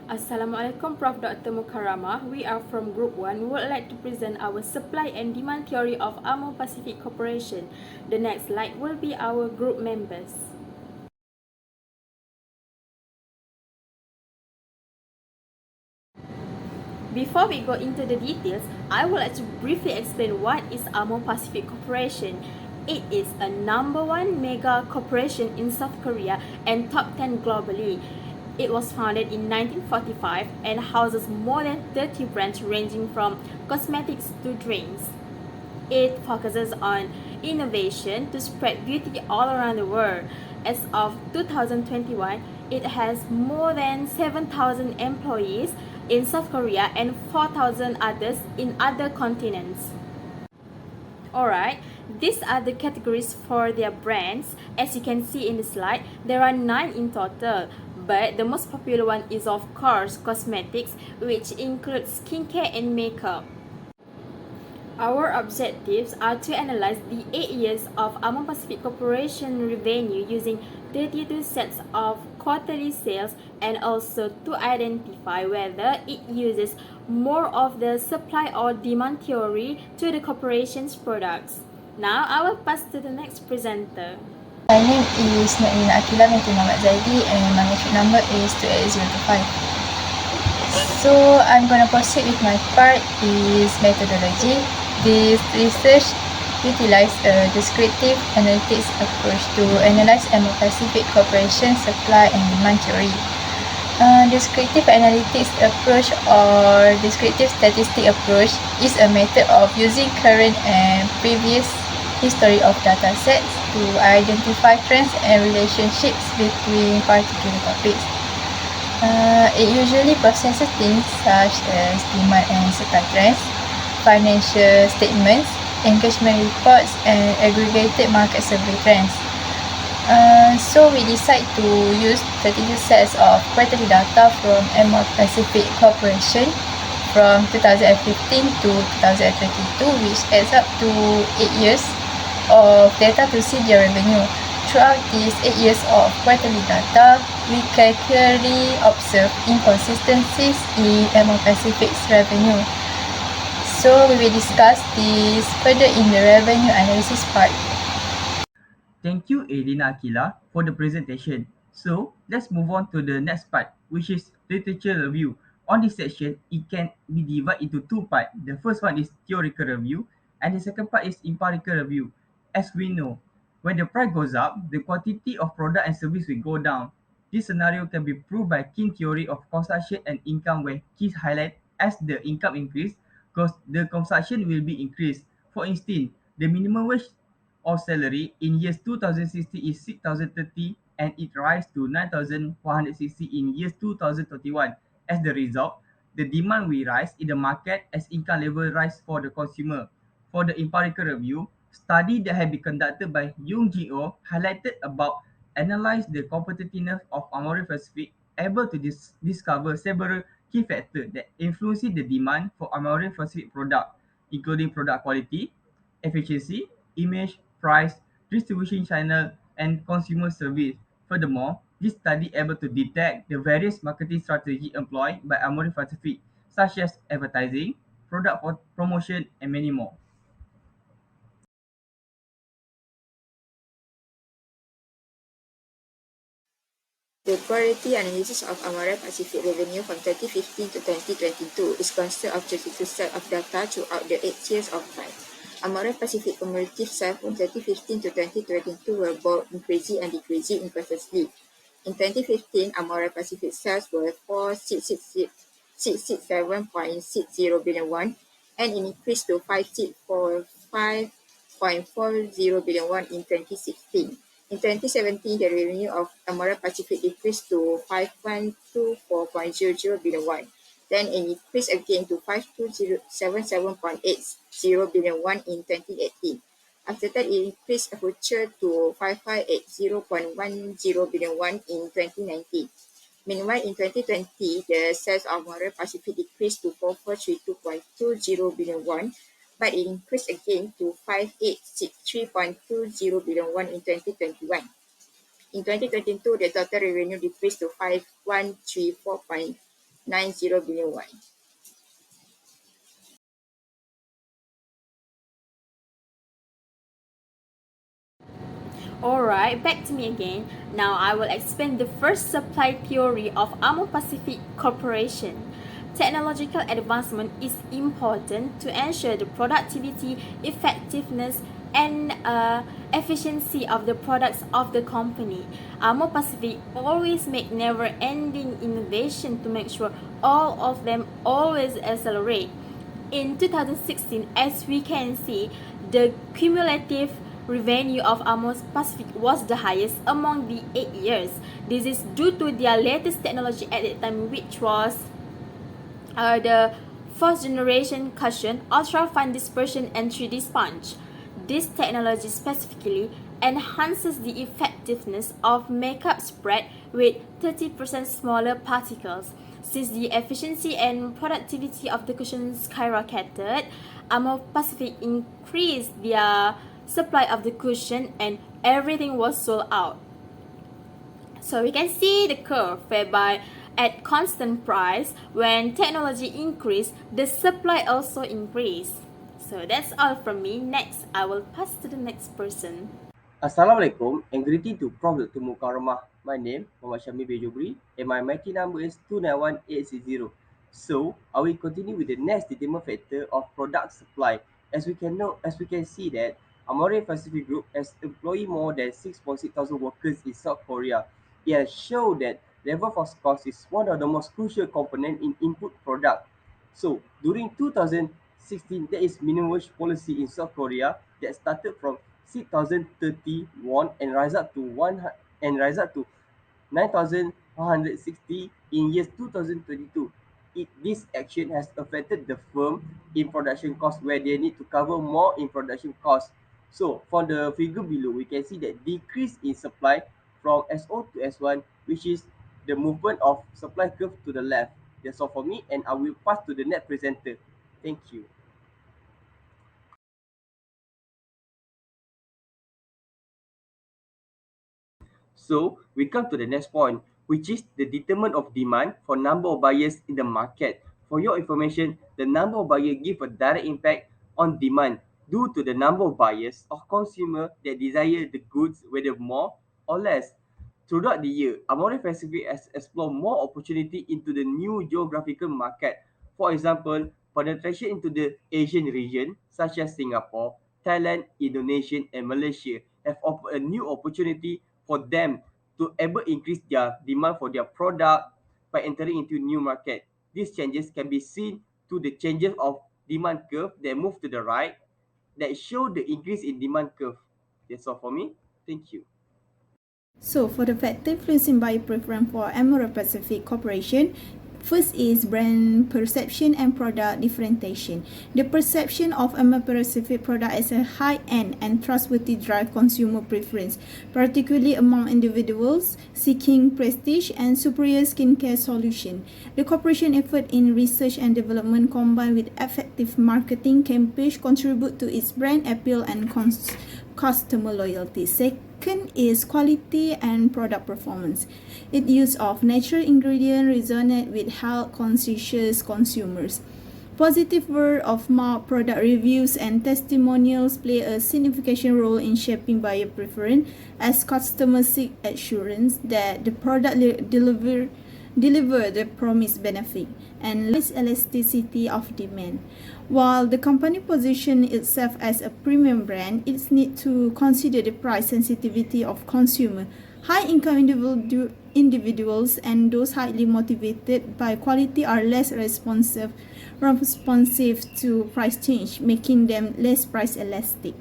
Assalamualaikum Prof. Dr. Mukaramah. We are from Group 1. We would like to present our supply and demand theory of Amorepacific Corporation. The next slide will be our group members. Before we go into the details, I would like to briefly explain what is Amorepacific Corporation. It is a number one mega corporation in South Korea and top 10 globally. It was founded in 1945 and houses more than 30 brands ranging from cosmetics to drinks. It focuses on innovation to spread beauty all around the world. As of 2021, it has more than 7,000 employees in South Korea and 4,000 others in other continents. Alright, these are the categories for their brands. As you can see in the slide, there are 9 in total. But the most popular one is of course cosmetics, which includes skincare and makeup. Our objectives are to analyze the 8 years of Amorepacific Corporation revenue using 32 sets of quarterly sales and also to identify whether it uses more of the supply or demand theory to the corporation's products. Now I will pass to the next presenter. My name is Naina Akila binti Muhammad Zaidi and my metric number is 28025. So I'm going to proceed with my part is methodology. This research utilized a descriptive analytics approach to analyze Amorepacific Corporation supply and demand theory. Descriptive analytics approach or descriptive statistic approach is a method of using current and previous history of data sets to identify trends and relationships between particular topics. It usually processes things such as demand and supply trends, financial statements, engagement reports, and aggregated market survey trends. So we decide to use 32 sets of quarterly data from Amorepacific Corporation from 2015 to 2022, which adds up to 8 years of data to see their revenue. Throughout these 8 years of quarterly data, we can clearly observe inconsistencies in Amorepacific's revenue. So we will discuss this further in the revenue analysis part. Thank you, Elina Akila, for the presentation. So, let's move on to the next part, which is literature review. On this section, it can be divided into two parts. The first one is theoretical review, and the second part is empirical review. As we know, when the price goes up, the quantity of product and service will go down. This scenario can be proved by King theory of consumption and income, where keys highlight as the income increase, because the consumption will be increased. For instance, the minimum wage of salary in years 2060 is 6,030 and it rise to 9,460 in years 2021. As the result, the demand will rise in the market as income level rise for the consumer. For the empirical review, study that have been conducted by Yung Ji-oh highlighted about analyze the competitiveness of Amorepacific, able to discover several key factors that influence the demand for Amorepacific product, including product quality, efficiency, image, price, distribution channel, and consumer service. Furthermore, this study able to detect the various marketing strategy employed by Amorepacific, such as advertising, product promotion, and many more. The quality analysis of Amorepacific revenue from 2015 to 2022 is consisted of 32 sets of data throughout the 8 years of time. Amorepacific cumulative sales from 2015 to 2022 were both increasing and decreasing inversely. In 2015, Amorepacific sales were 667.60 billion won and it increased to 5.40 billion won in 2016. In 2017, the revenue of Amorepacific decreased to 5.2400 billion won. Then it increased again to 5,277.80 billion won in 2018. After that, it increased a future to 5,580.10 billion won in 2019. Meanwhile, in 2020, the sales of Amorepacific decreased to 4432.20 billion won, but it increased again to 5863.20 billion won in 2021. In 2022, the total revenue decreased to 5134.0 billion won. Alright, back to me again. Now I will explain the first supply theory of Amorepacific Corporation. Technological advancement is important to ensure the productivity, effectiveness, and efficiency of the products of the company. Amorepacific always make never-ending innovation to make sure all of them always accelerate. In 2016, as we can see, the cumulative revenue of Amorepacific was the highest among the 8 years. This is due to their latest technology at that time, which was the fourth generation cushion, ultra fine dispersion, and 3D sponge. This technology specifically enhances the effectiveness of makeup spread with 30% smaller particles. Since the efficiency and productivity of the cushion skyrocketed, Amorepacific increased their supply of the cushion and everything was sold out. So we can see the curve whereby at constant price, when technology increased, the supply also increased. So that's all from me. Next, I will pass to the next person. Assalamualaikum and greeting to Prof. Dr. Mukaramah. My name Muhammad Syamil bin Jubri and my MIT number is 291860. So, I will continue with the next determinant factor of product supply. As we can see that Amorepacific Group has employed more than 6.6 thousand workers in South Korea. It has shown that labor force cost is one of the most crucial components in input product. So, during 2016, there is minimum wage policy in South Korea that started from 6,030 won and rise up to 9,160 in years 2022. This action has affected the firm in production cost where they need to cover more in production cost. So for the figure below, we can see that decrease in supply from SO to S1, which is the movement of supply curve to the left. That's all for me, and I will pass to the next presenter. Thank you. So we come to the next point, which is the determinant of demand for number of buyers in the market. For your information, the number of buyers give a direct impact on demand due to the number of buyers or consumer that desire the goods, whether more or less. Throughout the year, Amore Pacific has explored more opportunity into the new geographical market. For example, penetration into the Asian region, such as Singapore, Thailand, Indonesia, and Malaysia, have offered a new opportunity for them to able increase their demand for their product by entering into new market. These changes can be seen to the changes of demand curve that move to the right that show the increase in demand curve. That's all for me. Thank you. So, for the factor influencing buyer preference for Amorepacific Corporation, first is brand perception and product differentiation. The perception of Amorepacific product as a high-end and trustworthy drive consumer preference, particularly among individuals seeking prestige and superior skincare solution. The corporation effort in research and development combined with effective marketing campaigns contribute to its brand appeal and customer loyalty. Second is quality and product performance. Its use of natural ingredients resonate with health-conscious consumers. Positive word of mouth product reviews and testimonials play a significant role in shaping buyer preference as customers seek assurance that the product deliver the promised benefit and less elasticity of demand. While the company positions itself as a premium brand, it needs to consider the price sensitivity of consumers. High-income individuals and those highly motivated by quality are less responsive to price change, making them less price elastic.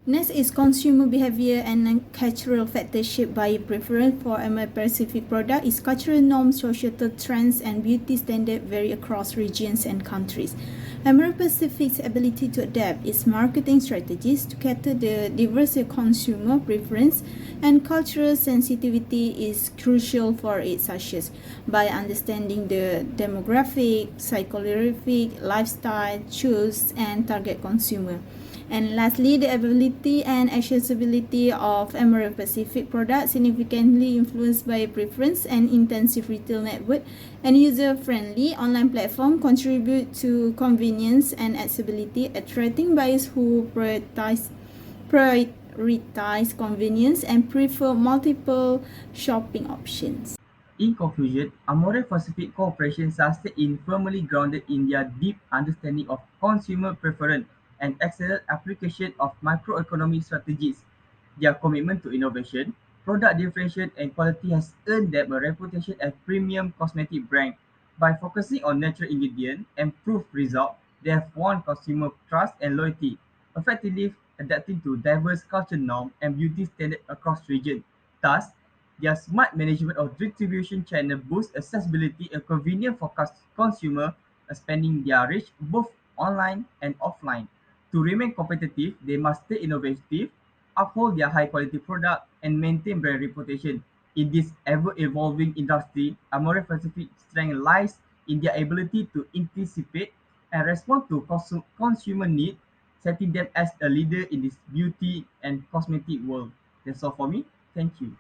Next is consumer behavior and cultural factors shaped by preference for Amorepacific product is cultural norms, societal trends, and beauty standards vary across regions and countries. Amorepacific's ability to adapt its marketing strategies to cater the diverse consumer preference and cultural sensitivity is crucial for its success. By understanding the demographic, psychographic, lifestyle, choice, and target consumer, And lastly, the availability and accessibility of Amorepacific products significantly influenced by preference and intensive retail network and user-friendly online platform contribute to convenience and accessibility, attracting buyers who prioritize convenience and prefer multiple shopping options. In conclusion, Amore-Pacific Corporation sustained firmly grounded in their deep understanding of consumer preference and excellent application of microeconomic strategies. Their commitment to innovation, product differentiation, and quality has earned them a reputation as premium cosmetic brand. By focusing on natural ingredients and proof results, they have won consumer trust and loyalty, effectively adapting to diverse cultural norms and beauty standards across regions. Thus, their smart management of distribution channel boosts accessibility and convenience for consumers, expanding their reach both online and offline. To remain competitive, they must stay innovative, uphold their high-quality product, and maintain brand reputation. In this ever-evolving industry, Amore Pacific's strength lies in their ability to anticipate and respond to consumer needs, setting them as a leader in this beauty and cosmetic world. That's all for me. Thank you.